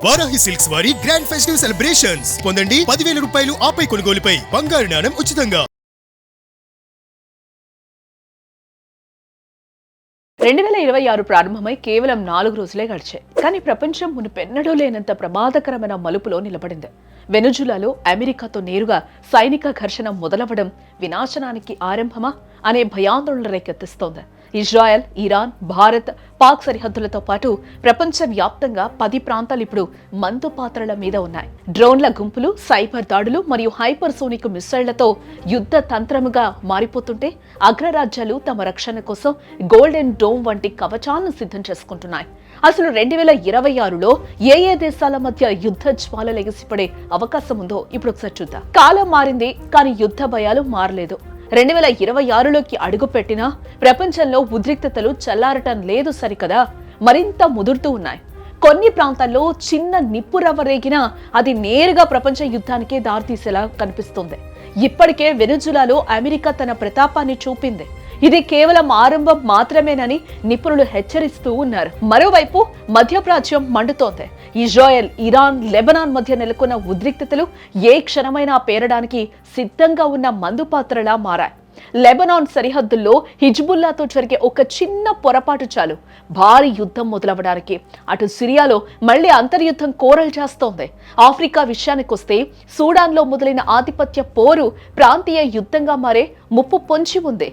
Varahi silks వారి grand festive celebrations పొందండి 10,000 రూపాయలు ఆపై కొనుగోలుపై బంగారు నాణెం ఉచితంగా. 2026 ప్రారంభమై కేవలం 4 రోజులే గడిచాయి. కానీ ప్రపంచం మునుపెన్నడూ లేనంత ప్రమాదకరమైన మలుపులో నిలబడింది. వెనుజులాలో అమెరికాతో నేరుగా సైనిక ఘర్షణ మొదలవడం వినాశనానికి ఆరంభమా అనే భయాందోళన రేకెత్తిస్తోంది. ఇజ్రాయెల్, ఇరాన్, భారత్, పాక్ సరిహద్దులతో పాటు ప్రపంచ వ్యాప్తంగా 10 ప్రాంతాలు ఇప్పుడు మందు పాత్రల మీద ఉన్నాయి. డ్రోన్ల గుంపులు, సైబర్ దాడులు మరియు హైపర్సోనిక్ మిస్సైళ్లతో యుద్ధ తంత్రముగా మారిపోతుంటే అగ్రరాజ్యాలు తమ రక్షణ కోసం గోల్డెన్ డోమ్ వంటి కవచాలను సిద్ధం చేసుకుంటున్నాయి. అసలు 2026లో ఏ దేశాల మధ్య యుద్ధ జ్వాలలు ఎగిసిపడే అవకాశం ఉందో ఇప్పుడు ఒకసారి చూద్దాం. కాలం మారింది, కానీ యుద్ధ భయాలు మారలేదు. 2026లోకి అడుగుపెట్టినా ప్రపంచంలో ఉద్రిక్తతలు చల్లారటం లేదు సరికదా, మరింత ముదురుతూ ఉన్నాయి. కొన్ని ప్రాంతాల్లో చిన్న నిప్పు రవ్వ రేగినా అది నేరుగా ప్రపంచ యుద్ధానికే దారితీసేలా కనిపిస్తోంది. ఇప్పటికే వెనుజులాలో అమెరికా తన ప్రతాపాన్ని చూపింది. ఇది కేవలం ఆరంభం మాత్రమేనని నిపుణులు హెచ్చరిస్తూ ఉన్నారు. మరోవైపు మధ్యప్రాచ్యం మండుతోంది. ఇజ్రాయెల్, ఇరాన్, లెబనాన్ మధ్య నెలకొన్న ఉద్రిక్తతలు ఏ క్షణమైనా పేరడానికి సిద్ధంగా ఉన్న మందుపాత్రలా మారాయి. లెబనాన్ సరిహద్దుల్లో హిజ్బుల్లాతో జరిగే ఒక చిన్న పొరపాటు చాలు భారీ యుద్ధం మొదలవడానికి. అటు సిరియాలో మళ్లీ అంతర్యుద్ధం కోరలు చేస్తోంది. ఆఫ్రికా విషయానికొస్తే సూడాన్లో మొదలైన ఆధిపత్య పోరు ప్రాంతీయ యుద్ధంగా మారే ముప్పు పొంచి ఉంది.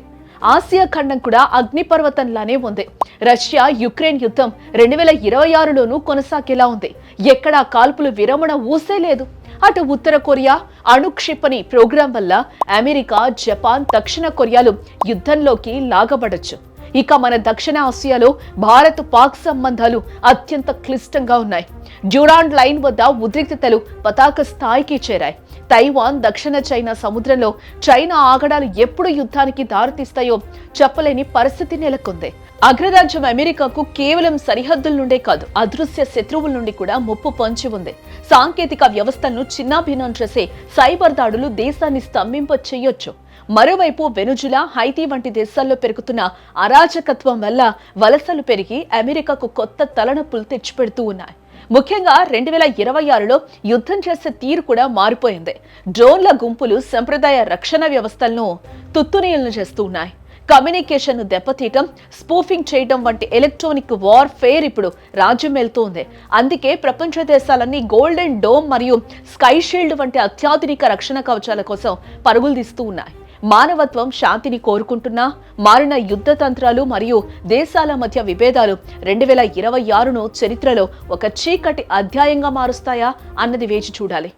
ఆసియా ఖండం కూడా అగ్నిపర్వతంలానే ఉంది. రష్యా యుక్రెయిన్ యుద్ధం 2026లోనూ కొనసాగేలా ఉంది. ఎక్కడా కాల్పులు విరమణ ఊసే లేదు. అటు ఉత్తర కొరియా అణుక్షిపణి ప్రోగ్రాం వల్ల అమెరికా, జపాన్, దక్షిణ కొరియాలు యుద్ధంలోకి లాగబడొచ్చు. ఇక మన దక్షిణ ఆసియాలో భారత్, పాక్ సంబంధాలు అత్యంత క్లిష్టంగా ఉన్నాయి. డ్యూరాండ్ లైన్ వద్ద ఉద్రిక్తతలు పతాక స్థాయికి చేరాయి. తైవాన్, దక్షిణ చైనా సముద్రంలో చైనా ఆగడాలు ఎప్పుడు యుద్ధానికి దారితీస్తాయో చెప్పలేని పరిస్థితి నెలకొంది. అగ్రరాజ్యం అమెరికాకు కేవలం సరిహద్దుల నుండే కాదు, అదృశ్య శత్రువుల నుండి కూడా ముప్పు పొంచి ఉంది. సాంకేతిక వ్యవస్థలను చిన్నాభిన్నం చేసే సైబర్ దాడులు దేశాన్ని స్తంభింప చేయొచ్చు. మరోవైపు వెనుజులా, హైతీ వంటి దేశాల్లో పెరుగుతున్న అరాచకత్వం వల్ల వలసలు పెరిగి అమెరికాకు కొత్త తలనొప్పులు తెచ్చిపెడుతూ ఉన్నాయి. ముఖ్యంగా 2026లో యుద్ధం చేసే తీరు కూడా మారిపోయింది. డ్రోన్ల గుంపులు సంప్రదాయ రక్షణ వ్యవస్థలను తుత్తునీయలను చేస్తూ ఉన్నాయి. కమ్యూనికేషన్ ను దెబ్బతీయటం, స్పూఫింగ్ చేయడం వంటి ఎలక్ట్రానిక్ వార్ఫేర్ ఇప్పుడు రాజ్యం వెళ్తోంది. అందుకే ప్రపంచ దేశాలన్నీ గోల్డెన్ డోమ్ మరియు స్కై షీల్డ్ వంటి అత్యాధునిక రక్షణ కవచాల కోసం పరుగులు తీస్తూ ఉన్నాయి. మానవత్వం శాంతిని కోరుకుంటున్నా మారిన యుద్ధ తంత్రాలు మరియు దేశాల మధ్య విభేదాలు 2026ను చరిత్రలో ఒక చీకటి అధ్యాయంగా మారుస్తాయా అన్నది వేచి చూడాలి.